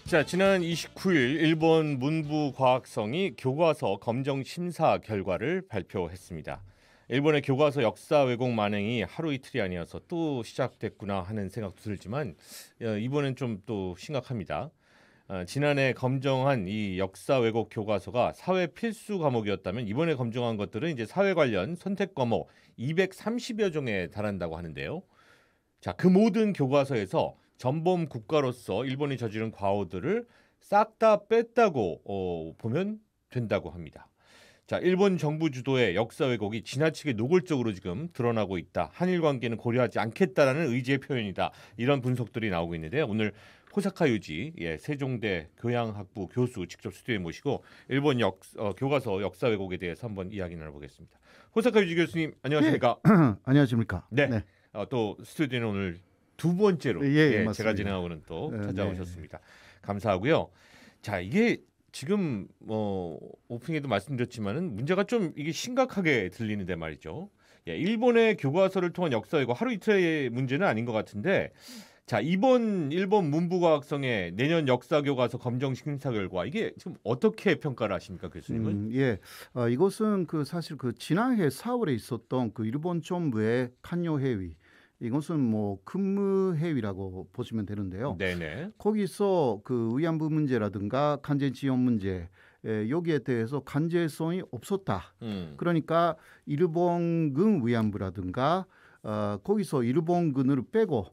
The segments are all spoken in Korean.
자, 지난 29일 일본 문부과학성이 교과서 검정 심사 결과를 발표했습니다. 일본의 교과서 역사 왜곡 만행이 하루 이틀이 아니어서 또 시작됐구나 하는 생각도 들지만 이번엔 좀 또 심각합니다. 지난해 검정한 이 역사 왜곡 교과서가 사회 필수 과목이었다면 이번에 검증한 것들은 이제 사회 관련 선택 과목 230여 종에 달한다고 하는데요. 자, 그 모든 교과서에서 전범 국가로서 일본이 저지른 과오들을 싹 다 뺐다고 보면 된다고 합니다. 자, 일본 정부 주도의 역사 왜곡이 지나치게 노골적으로 지금 드러나고 있다. 한일 관계는 고려하지 않겠다라는 의지의 표현이다. 이런 분석들이 나오고 있는데요. 오늘 호사카 유지 세종대 교양학부 교수 직접 스튜디오에 모시고 일본 교과서 역사 왜곡에 대해서 한번 이야기 나눠보겠습니다. 호사카 유지 교수님 안녕하십니까? 네. 안녕하십니까? 네. 네. 또 스튜디오는 오늘 두 번째로 제가 진행하고는 또 찾아오셨습니다. 감사하고요. 자, 이게 지금 오프닝에도 말씀드렸지만은 문제가 좀 이게 심각하게 들리는데 말이죠. 일본의 교과서를 통한 역사 왜곡 하루 이틀의 문제는 아닌 것 같은데, 자, 이번 일본 문부과학성의 내년 역사 교과서 검정 심사 결과 이게 지금 어떻게 평가를 하십니까, 교수님은? 이것은 사실 지난해 4월에 있었던 일본 정부의 간요 회의, 이것은 뭐 근무회의라고 보시면 되는데요. 네네. 거기서 위안부 문제라든가 간제 지원 문제 여기에 대해서 간제성이 없었다. 그러니까 일본군 위안부라든가 거기서 일본군을 빼고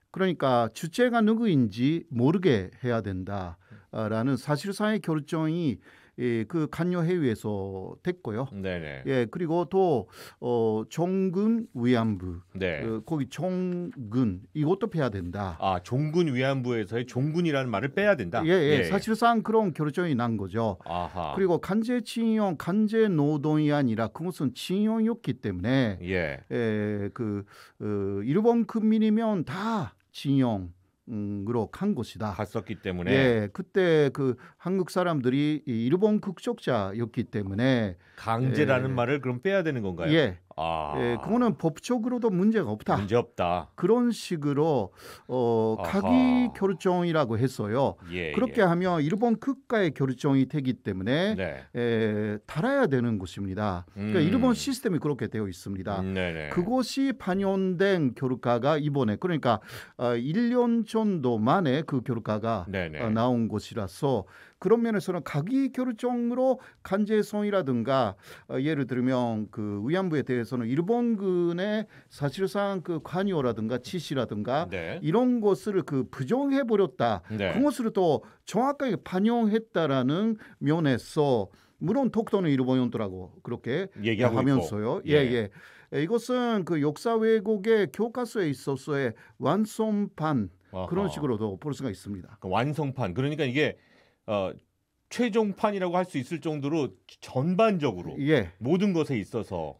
그러니까 주체가 누구인지 모르게 해야 된다라는 사실상의 결정이 그 간요 회의에서 됐고요. 네네. 그리고 또 종군 위안부, 네. 거기 종군 이것도 빼야 된다. 아, 종군 위안부에서의 종군이라는 말을 빼야 된다. 사실상 그런 결정이 난 거죠. 아하. 그리고 간제 징용, 간제 노동이 아니라 그것은 징용이었기 때문에 일본 국민이면 다 징용으로 간 것이다. 갔었기 때문에. 그때 한국 사람들이 일본 국적자였기 때문에 강제라는 말을 그럼 빼야 되는 건가요? 그거는 법적으로도 문제가 없다. 문제 없다. 그런 식으로 가기 결정이라고 했어요. 그렇게 하면 일본 국가의 결정이 되기 때문에 달아야 되는 것입니다. 그러니까 일본 시스템이 그렇게 되어 있습니다. 그것이 반영된 결과가 이번에 그러니까 1년 정도 만에 그 결과가 나온 것이라서 그런 면에서는 가기 결정으로 간제성이라든가 예를 들면 위안부에 대해서는 일본군의 사실상 관여라든가 지시라든가 이런 것을 부정해 버렸다. 그것을 또 정확하게 반영했다라는 면에서 물론 독도는 일본이었더라고 그렇게 얘기하면서요. 이것은 역사 왜곡의 교과서에 있어서의 완성판 그런 식으로도 볼 수가 있습니다. 완성판 그러니까 이게 최종판이라고 할 수 있을 정도로 전반적으로 모든 것에 있어서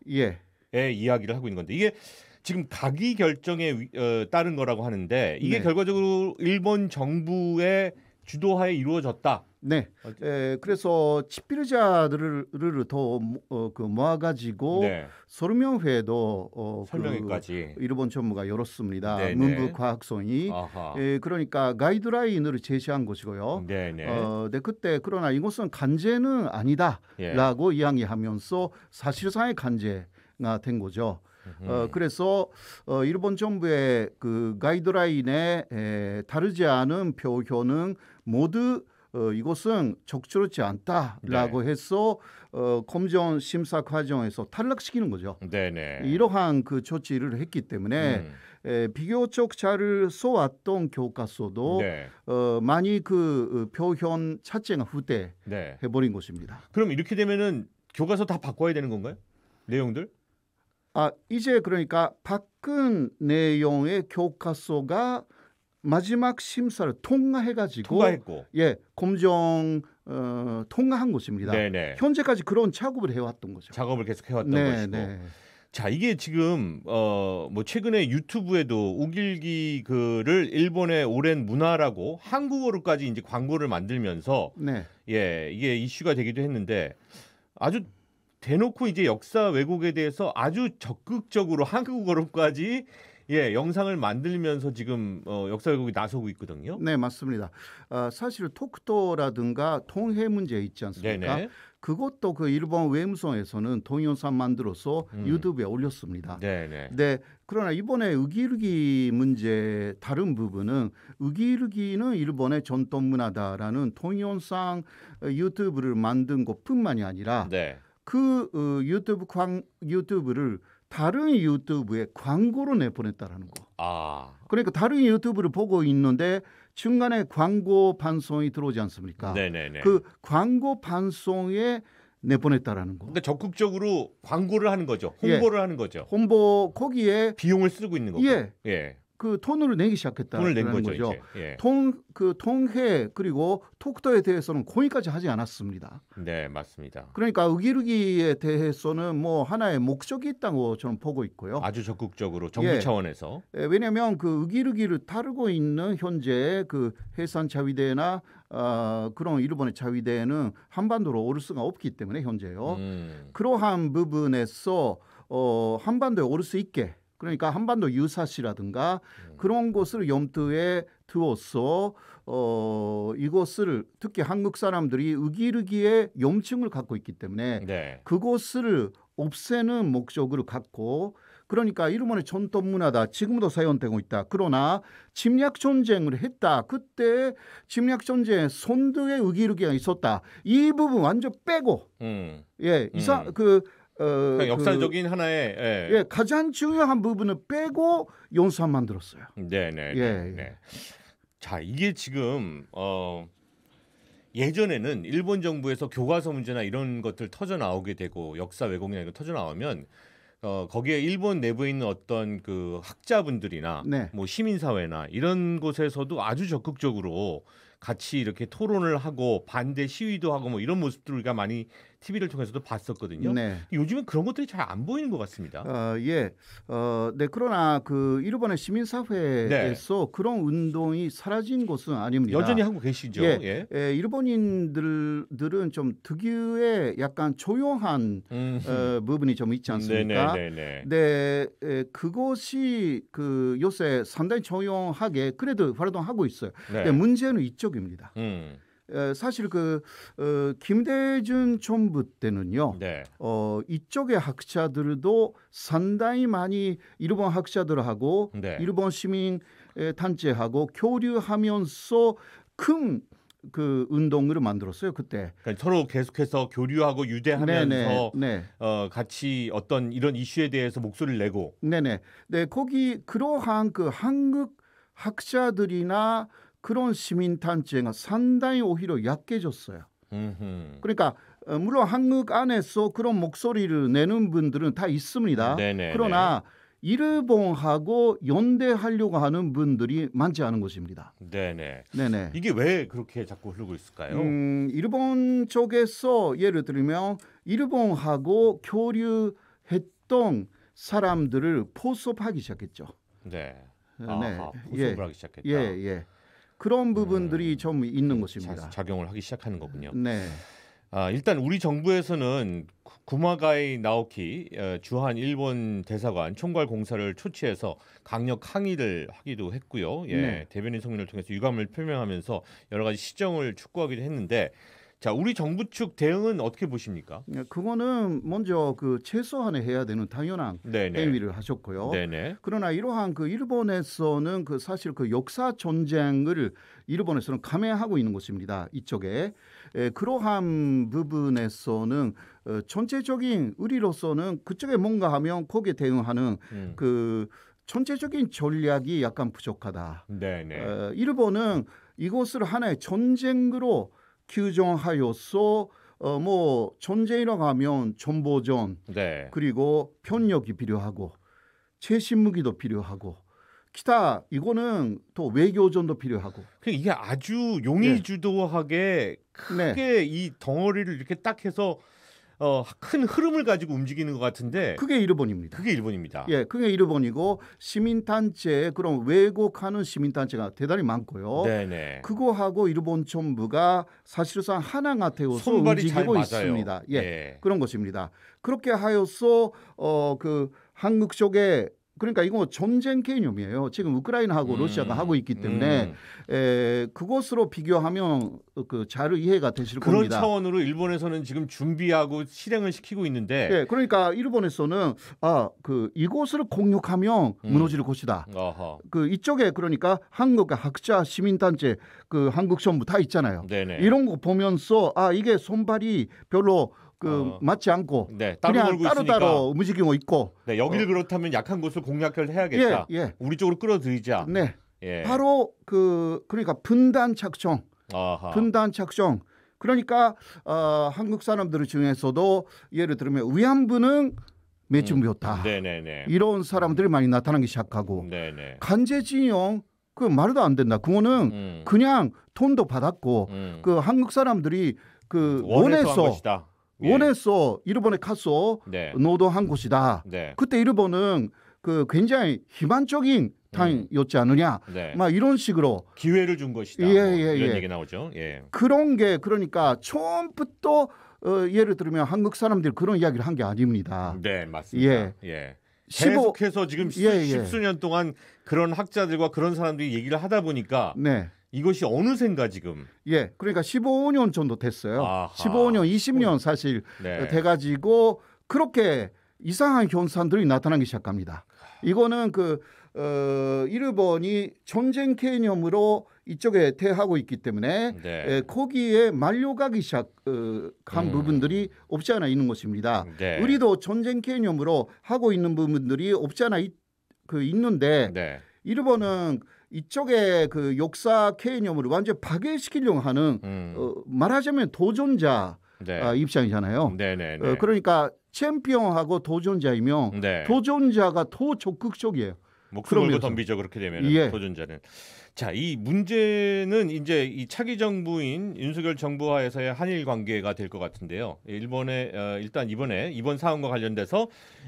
이야기를 하고 있는 건데 이게 지금 가기 결정에 따른 거라고 하는데 이게 결과적으로 일본 정부의 주도하에 이루어졌다. 그래서 집필자들을 더 모아가지고 설명회도 설명회까지 일본 정부가 열었습니다. 문부과학성이 그러니까 가이드라인을 제시한 것이고요. 그때 그러나 이것은 간제는 아니다라고 이야기하면서 사실상의 간제가 된 거죠. 그래서 일본 정부의 가이드라인에 다르지 않은 표현은 모두 이것은 적절하지 않다라고 해서 검정 심사 과정에서 탈락시키는 거죠. 이러한 조치를 했기 때문에 비교적 잘 써왔던 교과서도 많이 표현 자체가 후퇴해버린 것입니다. 그럼 이렇게 되면은 교과서 다 바꿔야 되는 건가요? 내용들? 이제 그러니까 바꾼 내용의 교과서가 마지막 심사를 통과해가지고 검정 통과한 것입니다. 현재까지 그런 작업을 해왔던 거죠. 작업을 계속 해왔던 것이고. 자, 이게 지금 뭐 최근에 유튜브에도 우길기 글을 일본의 오랜 문화라고 한국어로까지 이제 광고를 만들면서 이게 이슈가 되기도 했는데 아주 대놓고 이제 역사 왜곡에 대해서 아주 적극적으로 한국어로까지 예, 영상을 만들면서 지금 역사 왜곡이 나서고 있거든요. 네, 맞습니다. 사실 톡토라든가 통해 문제 있지 않습니까? 네네. 그것도 그 일본 외무성에서는 동영상 만들어서 유튜브에 올렸습니다. 네네. 네, 그러나 이번에 우기르기 문제 다른 부분은 우기르기는 일본의 전통 문화다라는 동영상 유튜브를 만든 것뿐만이 아니라 네. 그 유튜브를 다른 유튜브에 광고로 내보냈다라는 거. 아. 그러니까 다른 유튜브를 보고 있는데 중간에 광고 방송이 들어오지 않습니까? 네네네. 그 광고 방송에 내보냈다라는 거. 그러니까 적극적으로 광고를 하는 거죠. 예. 홍보를 하는 거죠. 홍보 거기에 비용을 쓰고 있는 거고. 예. 예. 그 돈을 내기 돈을 시작했다는 낸 거죠, 거죠. 이제. 예. 통해 그리고 톡토에 대해서는 고의까지 하지 않았습니다. 네, 맞습니다. 그러니까 우기르기에 대해서는 뭐 하나의 목적이 있다고 저는 보고 있고요. 아주 적극적으로 정부 예. 차원에서. 왜냐하면 그 우기르기를 다루고 있는 현재 그 해산 자위대나 그런 일본의 자위대는 한반도로 오를 수가 없기 때문에 현재요. 그러한 부분에서 한반도에 오를 수 있게 그러니까 한반도 유사시라든가 그런 것을 염두에 두어서 이것을 특히 한국 사람들이 우기르기에 염증을 갖고 있기 때문에 네. 그것을 없애는 목적을 갖고 그러니까 일본의 전통 문화다. 지금도 사용되고 있다. 그러나 침략 전쟁을 했다. 그때 침략 전쟁에 선두에 우기르기가 있었다. 이 부분 완전 빼고 예, 그러니까 역사적인 하나의 예, 가장 중요한 부분을 빼고 연수안 만들었어요. 네네. 예, 네. 자, 이게 지금 예전에는 일본 정부에서 교과서 문제나 이런 것들 터져 나오게 되고 역사 왜곡이나 이런 거 터져 나오면 거기에 일본 내부에 있는 어떤 그 학자분들이나 네. 뭐 시민사회나 이런 곳에서도 아주 적극적으로 같이 이렇게 토론을 하고 반대 시위도 하고 뭐 이런 모습들을 우리가 많이 TV를 통해서도 봤었거든요. 네. 요즘은 그런 것들이 잘 안 보이는 것 같습니다. 예. 네, 그러나 그 일본의 시민사회에서 그런 운동이 사라진 것은 아닙니다. 여전히 하고 계시죠. 예. 일본인들은 좀 특유의 약간 조용한 부분이 좀 있지 않습니까? 네, 그것이 그 요새 상당히 조용하게 그래도 활동하고 있어요. 네, 문제는 이쪽입니다. 사실 그 김대중 정부 때는요. 네. 이쪽의 학자들도 상당히 많이 일본 학자들하고 일본 시민 단체하고 교류하면서 큰 그 운동을 만들었어요 그때. 그러니까 서로 계속해서 교류하고 유대하면서 같이 어떤 이런 이슈에 대해서 목소리를 내고. 네네. 네, 거기 그러한 그 한국 학자들이나 그런 시민단체가 상당히 오히려 약해졌어요. 그러니까 물론 한국 안에서 그런 목소리를 내는 분들은 다 있습니다. 그러나 일본하고 연대하려고 하는 분들이 많지 않은 것입니다. 네네. 네네. 이게 왜 그렇게 자꾸 흐르고 있을까요? 일본 쪽에서 예를 들면 일본하고 교류했던 사람들을 포섭하기 시작했죠. 네. 포섭을 하기 시작했다. 예. 그런 부분들이 좀 있는 것입니다. 작용을 하기 시작하는 거군요. 네. 일단 우리 정부에서는 구마가이 나오키 주한 일본 대사관 총괄 공사를 초치해서 강력 항의를 하기도 했고요. 대변인 성명을 통해서 유감을 표명하면서 여러 가지 시정을 촉구하기도 했는데, 자, 우리 정부 측 대응은 어떻게 보십니까? 그거는 먼저 그 최소한에 해야 되는 당연한 행위를 하셨고요. 그러나 이러한 그 일본에서는 그 사실 그 역사 전쟁을 일본에서는 감행하고 있는 것입니다. 이쪽에 그러한 부분에서는 전체적인 우리로서는 그쪽에 뭔가 하면 거기에 대응하는 그 전체적인 전략이 약간 부족하다. 일본은 이것을 하나의 전쟁으로 규정하여서 뭐 전쟁이라고 하면 정보전 그리고 편력이 필요하고 최신 무기도 필요하고 기타 이거는 또 외교전도 필요하고 이게 아주 용의주도하게 크게 이 덩어리를 이렇게 딱 해서 큰 흐름을 가지고 움직이는 것 같은데 그게 일본입니다. 예, 그게 일본이고 시민단체 그런 왜곡하는 시민단체가 대단히 많고요. 그거하고 일본 정부가 사실상 하나가 되어서 움직이고 있습니다. 그런 것입니다. 그렇게 하여서 그 한국 쪽에 그러니까 이거 전쟁 개념이에요. 지금 우크라이나하고 러시아가 하고 있기 때문에 그것으로 비교하면 잘 이해가 되실 그런 겁니다. 차원으로 일본에서는 지금 준비하고 실행을 시키고 있는데, 예, 그러니까 일본에서는 이곳을 공격하면 무너질 것이다. 이쪽에 그러니까 한국 학자 시민단체 한국 정부 다 있잖아요. 네네. 이런 거 보면서 이게 손발이 별로 맞지 않고 그냥 따로따로 움직이고 있고 여기를 그렇다면 약한 곳을 공략을 해야겠다. 우리 쪽으로 끌어들이자. 네. 바로 그러니까 분단 작전. 그러니까 한국 사람들 중에서도 예를 들면 위안부는 매춘부였다. 이런 사람들이 많이 나타나기 시작하고 강제징용 말도 안 된다. 그거는 그냥 돈도 받았고 한국 사람들이 원해서 일본에 가서 노동한 곳이다. 그때 일본은 굉장히 희망적인 땅이었지 않느냐. 막 이런 식으로 기회를 준 것이다. 이런 얘기 나오죠. 그런 게 그러니까 처음부터 예를 들면 한국 사람들이 그런 이야기를 한 게 아닙니다. 네, 맞습니다. 계속해서 지금 십수년 동안 그런 학자들과 그런 사람들이 얘기를 하다 보니까 이것이 어느샌가 지금 그러니까 15년 정도 됐어요. 15년, 20년 사실 돼가지고 그렇게 이상한 현상들이 나타나기 시작합니다. 이거는 일본이 전쟁 개념으로 이쪽에 대하고 있기 때문에 거기에 말려가기 시작한 부분들이 없지 않아 있는 것입니다. 우리도 전쟁 개념으로 하고 있는 부분들이 없지 않아 있는데 일본은 이쪽에 역사 개념을 완전 파괴시키려고 하는 말하자면 도전자 입장이잖아요. 그러니까 챔피언하고 도전자이면 도전자가 더 적극적이에요. 목숨 걸고 덤비죠. 그렇게 되면 도전자는. 자, 이 문제는 이제 이 차기 정부인 윤석열 정부 하에서의 한일 관계가 될 것 같은데요. 일단 이번 사안과 관련돼서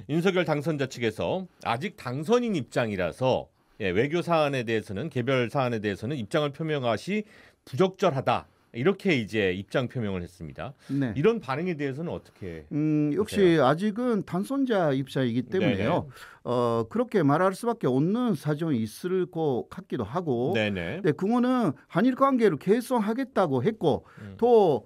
윤석열 당선자 측에서 아직 당선인 입장이라서 외교 사안에 대해서는 개별 사안에 대해서는 입장을 표명하시 부적절하다. 이렇게 이제 입장 표명을 했습니다. 이런 반응에 대해서는 어떻게? 역시 아직은 당선자 입장이기 때문에요. 그렇게 말할 수밖에 없는 사정이 있을 것 같기도 하고. 근데 그거는 한일 관계를 개선하겠다고 했고 또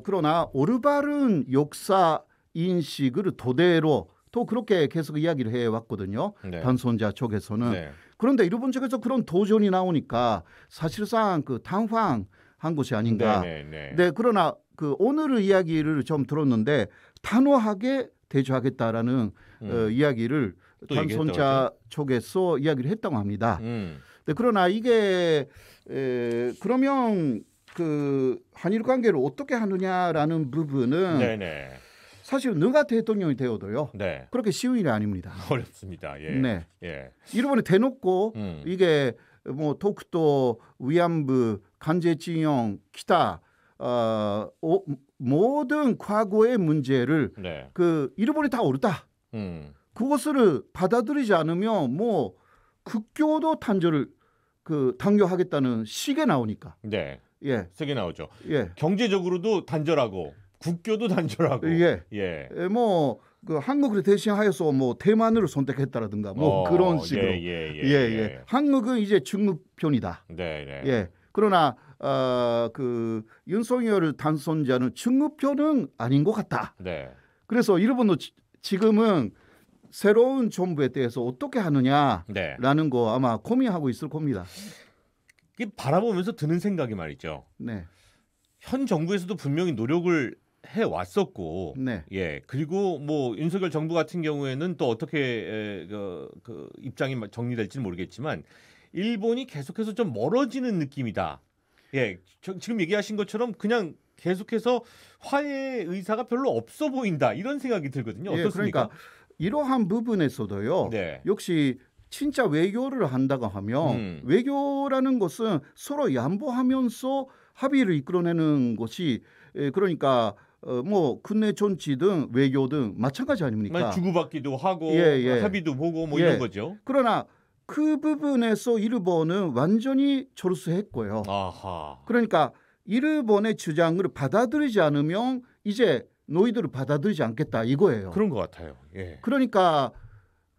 그러나 올바른 역사 인식을 토대로 또 그렇게 계속 이야기를 해왔거든요. 당선자 쪽에서는. 그런데 일본 쪽에서 그런 도전이 나오니까 사실상 당황한 것이 아닌가. 그러나 오늘의 이야기를 좀 들었는데 단호하게 대처하겠다라는 이야기를 당선자 쪽에서 이야기를 했다고 합니다. 그러나 이게 그러면 한일 관계를 어떻게 하느냐라는 부분은 사실 누가 대통령이 되어도요. 그렇게 쉬운 일이 아닙니다. 어렵습니다. 일본에 대놓고 이게 독도, 위안부, 강제징용, 기타 모든 과거의 문제를 일본이 다 옳다. 그것을 받아들이지 않으면 국교도 단절을 단교하겠다는 시계 나오니까. 세게 나오죠. 경제적으로도 단절하고 국교도 단절하고. 한국을 대신하여서 대만을 선택했다라든가 그런 식으로. 한국은 이제 중국 편이다. 그러나 윤석열 당선자는 중국 편은 아닌 것 같다. 그래서 일본도 지금은 새로운 정부에 대해서 어떻게 하느냐라는 거 아마 고민하고 있을 겁니다. 바라보면서 드는 생각이 말이죠. 현 정부에서도 분명히 노력을 해 왔었고, 그리고 윤석열 정부 같은 경우에는 또 어떻게 입장이 정리될지는 모르겠지만 일본이 계속해서 좀 멀어지는 느낌이다. 지금 얘기하신 것처럼 그냥 계속해서 화해 의사가 별로 없어 보인다 이런 생각이 들거든요. 어떻습니까? 그러니까 이러한 부분에서도요. 역시 진짜 외교를 한다고 하면 외교라는 것은 서로 양보하면서 합의를 이끌어내는 것이 그러니까 국내 정치든 외교든 마찬가지 아닙니까? 주고받기도 하고 합의도 보고 이런 거죠. 그러나 그 부분에서 일본은 완전히 철수했고요. 그러니까 일본의 주장을 받아들이지 않으면 이제 너희들을 받아들이지 않겠다 이거예요. 그런 것 같아요. 그러니까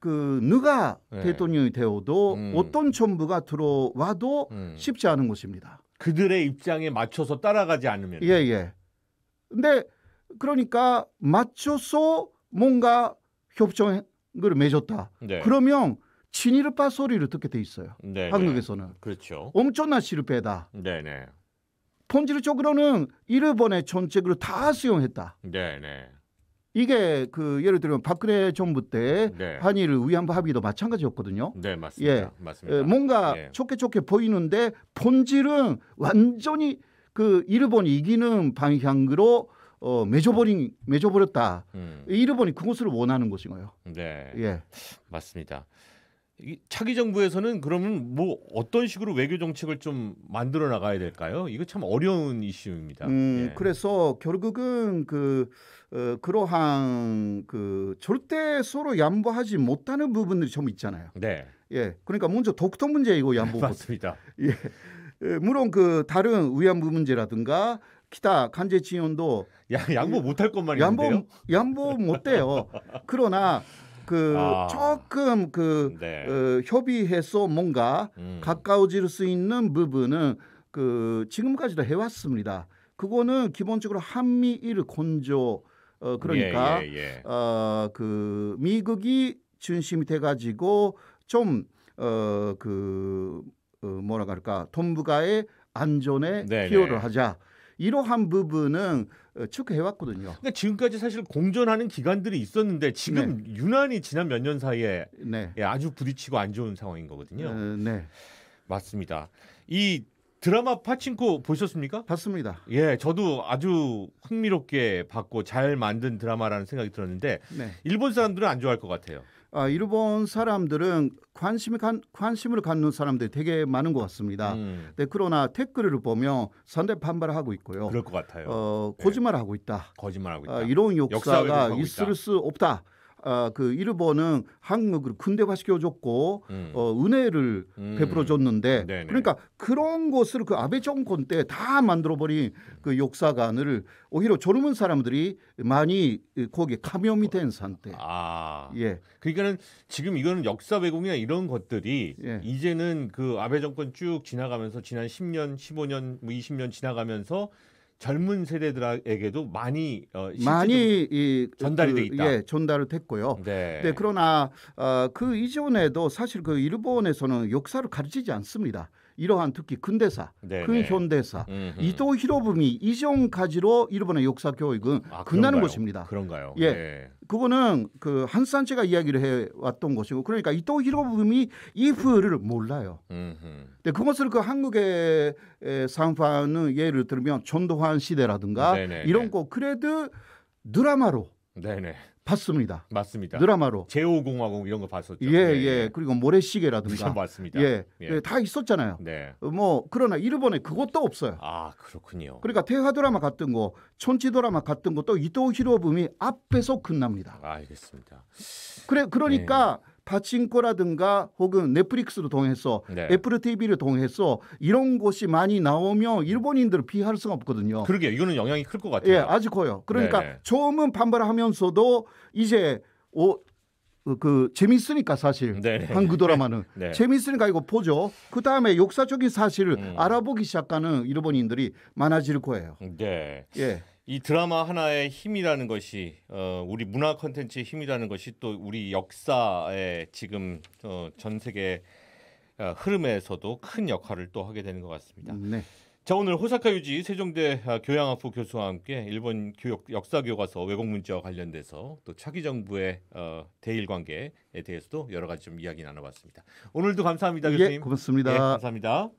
그 누가 네. 대통령이 되어도 어떤 정부가 들어와도 쉽지 않은 것입니다. 그들의 입장에 맞춰서 따라가지 않으면. 예. 근데 그러니까 맞춰서 뭔가 협정을 맺었다. 네. 그러면 친일파 소리를 듣게 돼 있어요. 네, 한국에서는. 그렇죠. 엄청난 실패다. 네네. 본질적으로는 일본의 정책을 다 수용했다. 네네. 이게 그 예를 들면 박근혜 정부 때 네. 한일 위안부 합의도 마찬가지였거든요. 네, 맞습니다. 예. 맞습니다. 뭔가 예. 좋게 보이는데 본질은 완전히 그 일본이 이기는 방향으로 맺어버렸다. 일본이 그것을 원하는 것인가요? 네, 예. 맞습니다. 이 차기 정부에서는 그러면 뭐 어떤 식으로 외교 정책을 좀 만들어 나가야 될까요? 이거 참 어려운 이슈입니다. 예. 그래서 결국은 그러한 그 절대 서로 양보하지 못하는 부분들이 좀 있잖아요. 네, 예. 그러니까 먼저 독도 문제이고 양보. 맞습니다. 예. 물론 그 다른 위안부 문제라든가 기타 간제 지원도 양보 못할 것만 있는데요. 양보 못해요. 그러나 조금 네. 협의해서 뭔가 가까워질 수 있는 부분은 지금까지도 해왔습니다. 그거는 기본적으로 한미일 건조 그러니까 그 미국이 중심이 돼가지고 좀 뭐라 그럴까 동북아의 안전에 기여를 하자. 이러한 부분은 축해해왔거든요. 그러니까 지금까지 사실 공존하는 기관들이 있었는데 지금 유난히 지난 몇 년 사이에 아주 부딪히고 안 좋은 상황인 거거든요. 네, 맞습니다. 이 드라마 파친코 보셨습니까? 봤습니다. 예, 저도 아주 흥미롭게 봤고 잘 만든 드라마라는 생각이 들었는데 일본 사람들은 안 좋아할 것 같아요. 일본 사람들은 관심을 갖는 사람들이 되게 많은 것 같습니다. 네, 그러나 댓글을 보면 상대 반발을 하고 있고요. 그럴 것 같아요. 거짓말하고 있다. 거짓말하고 있다. 이런 역사가 있을 수 없다. 그 일본은 한국을 근대화시켜줬고 은혜를 베풀어줬는데 그러니까 그런 것을 그 아베 정권 때 다 만들어버린 그 역사관을 오히려 젊은 사람들이 많이 거기에 감염이 된 상태. 예. 그러니까는 지금 이거는 역사 왜곡이나 이런 것들이 예. 이제는 그 아베 정권 쭉 지나가면서 지난 10년, 15년, 뭐 20년 지나가면서 젊은 세대들에게도 많이 전달이 돼 있다. 예, 전달이 됐고요. 네, 그러나 그 이전에도 사실 그 일본에서는 역사를 가르치지 않습니다. 이러한 특히 근대사, 근현대사, 이토 히로부미 이전까지로 일본의 역사 교육은 끝나는 것입니다. 그런가요? 예, 그거는 그 한산체가 이야기를 해왔던 것이고, 그러니까 이토 히로부미 이후를 몰라요. 네, 그것을 그 한국의 상파는 예를 들면 전두환 시대라든가 이런 거 그래도 드라마로 봤습니다. 맞습니다. 드라마로 제5공화국 이런 거 봤었죠. 예. 그리고 모래시계라든가 맞습니다. 예, 다 있었잖아요. 뭐 그러나 일본에 그것도 없어요. 그렇군요. 그러니까 대화 드라마 같은 거, 천지 드라마 같은 것도 이토 히로부미 앞에서 끝납니다. 알겠습니다. 그러니까 파친코라든가 혹은 넷플릭스를 통해서 애플 TV를 통해서 이런 것이 많이 나오면 일본인들을 피할 수가 없거든요. 그러게 이거는 영향이 클 것 같아요. 예, 아주 커요. 그러니까 처음은 반발하면서도 이제 재밌으니까 사실 한국 드라마는 재밌으니까 이거 보죠. 그 다음에 역사적인 사실을 알아보기 시작하는 일본인들이 많아질 거예요. 네. 예. 이 드라마 하나의 힘이라는 것이 우리 문화 콘텐츠의 힘이라는 것이 또 우리 역사의 지금 전 세계 흐름에서도 큰 역할을 또 하게 되는 것 같습니다. 자, 오늘 호사카 유지 세종대 교양학부 교수와 함께 일본 역사 교과서 왜곡 문제와 관련돼서 또 차기 정부의 대일 관계에 대해서도 여러 가지 좀 이야기 나눠봤습니다. 오늘도 감사합니다, 교수님. 고맙습니다. 감사합니다.